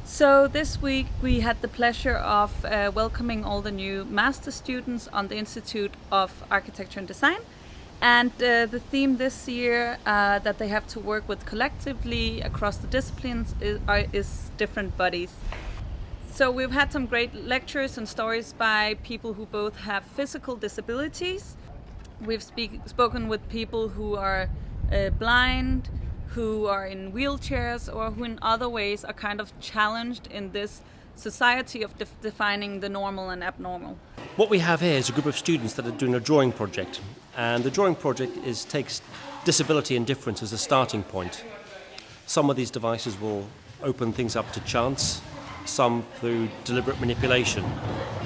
So this week we had the pleasure of welcoming all the new master students on the Institute of Architecture and Design. And the theme this year that they have to work with collectively across the disciplines is different bodies. So we've had some great lectures and stories by people who both have physical disabilities. We've spoken with people who are blind, who are in wheelchairs, or who in other ways are kind of challenged in this society of defining the normal and abnormal. What we have here is a group of students that are doing a drawing project, and the drawing project takes disability and difference as a starting point. Some of these devices will open things up to chance, some through deliberate manipulation.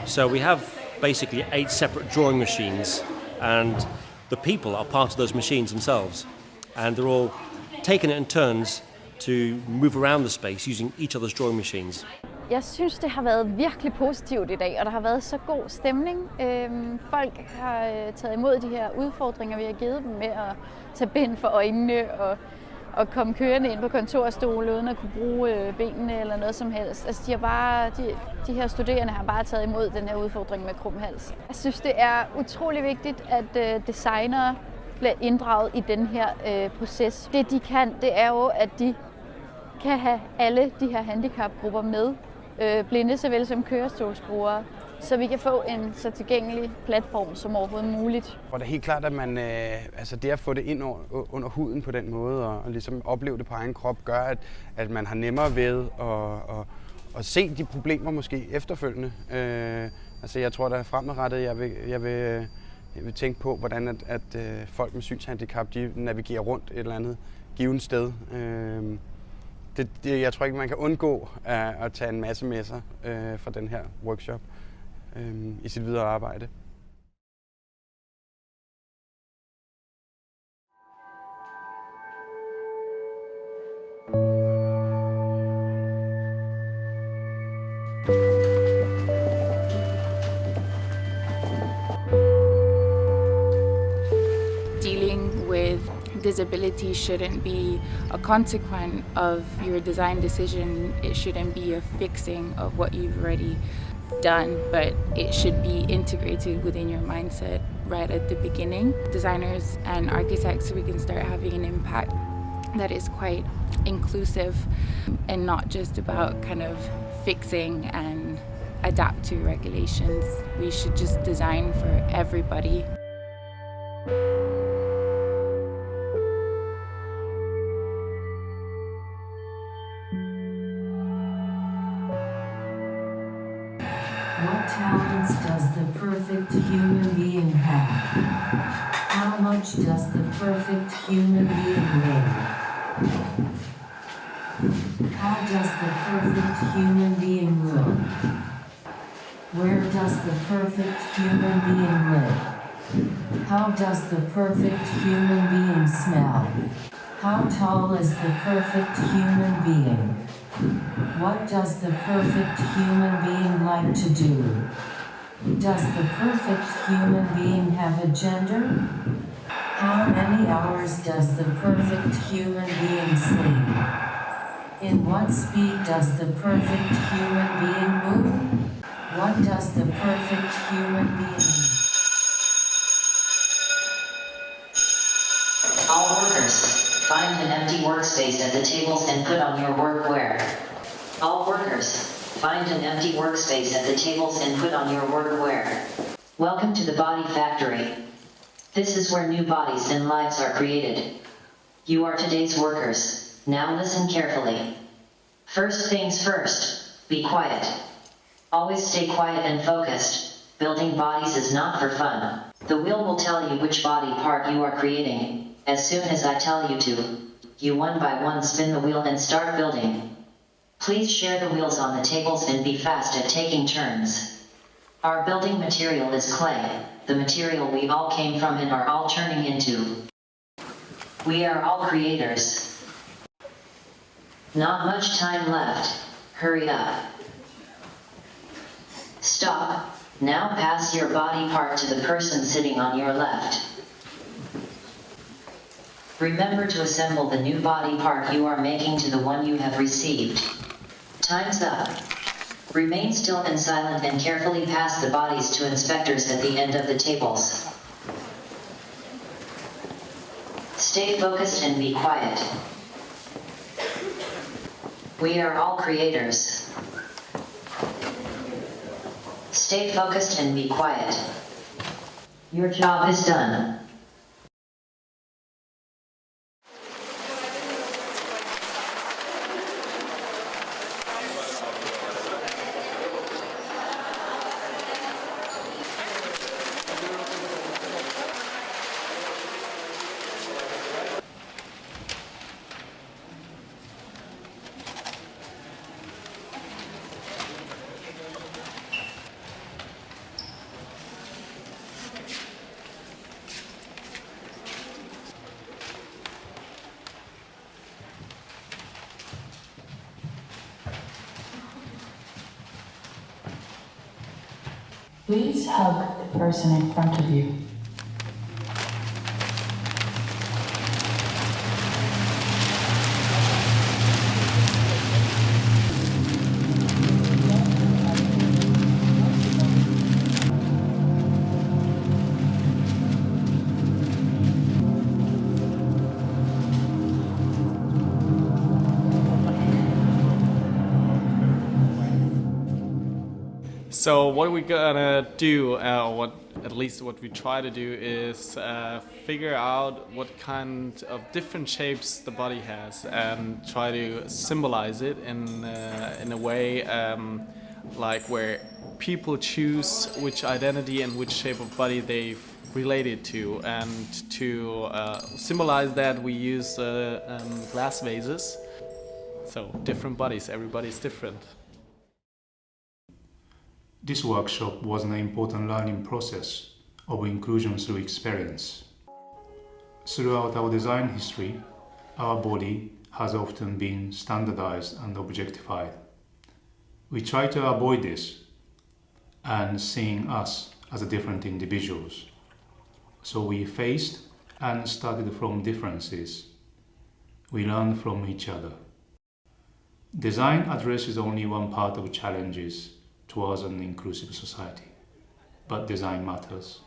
So we have basically 8 separate drawing machines, and the people are part of those machines themselves, and they're all taking it in turns to move around the space using each other's drawing machines. Jeg synes, det har været virkelig positivt i dag, og der har været så god stemning. Folk har taget imod de her udfordringer, vi har givet dem med at tage bind for øjnene og komme kørende ind på kontorstole uden at kunne bruge benene eller noget som helst. Altså, de her studerende har bare taget imod den her udfordring med krum hals. Jeg synes, det er utrolig vigtigt, at designere bliver inddraget i den her proces. Det de kan, det er jo, at de kan have alle de her handicapgrupper med, blinde såvel som kørestolsbrugere, så vi kan få en så tilgængelig platform som overhovedet muligt. Og det er helt klart, at man, det at få det ind under huden på den måde og ligesom opleve det på egen krop, gør, at man har nemmere ved at se de problemer måske efterfølgende. Jeg tror, at fremadrettet, jeg vil tænke på, hvordan at folk med synshandicap, de navigerer rundt et eller andet givet sted. Jeg tror ikke, man kan undgå at tage en masse med sig fra den her workshop i sit videre arbejde. Dealing with disability shouldn't be a consequence of your design decision. It shouldn't be a fixing of what you've already done, but it should be integrated within your mindset right at the beginning. Designers and architects, so we can start having an impact that is quite inclusive and not just about kind of fixing and adapt to regulations. We should just design for everybody. What talents does the perfect human being have? How much does the perfect human being weigh? How does the perfect human being look? Where does the perfect human being live? How does the perfect human being smell? How tall is the perfect human being? What does the perfect human being like to do? Does the perfect human being have a gender? How many hours does the perfect human being sleep? In what speed does the perfect human being move? What does the perfect human being do? All workers, find an empty workspace at the tables and put on your workwear. All workers, find an empty workspace at the tables and put on your workwear. Welcome to the Body Factory. This is where new bodies and lives are created. You are today's workers. Now listen carefully. First things first, be quiet. Always stay quiet and focused. Building bodies is not for fun. The wheel will tell you which body part you are creating. As soon as I tell you to, you one by one spin the wheel and start building. Please share the wheels on the tables and be fast at taking turns. Our building material is clay, the material we all came from and are all turning into. We are all creators. Not much time left. Hurry up. Stop. Now pass your body part to the person sitting on your left. Remember to assemble the new body part you are making to the one you have received. Time's up. Remain still and silent and carefully pass the bodies to inspectors at the end of the tables. Stay focused and be quiet. We are all creators. Stay focused and be quiet. Your job is done. Please hug the person in front of you. So what we're gonna do, at least what we try to do, is figure out what kind of different shapes the body has and try to symbolize it in a way like where people choose which identity and which shape of body they've related to. And to symbolize that, we use glass vases. So different bodies, everybody's different. This workshop was an important learning process of inclusion through experience. Throughout our design history, our body has often been standardized and objectified. We try to avoid this and seeing us as different individuals. So we faced and started from differences. We learned from each other. Design addresses only one part of challenges towards an inclusive society, but design matters.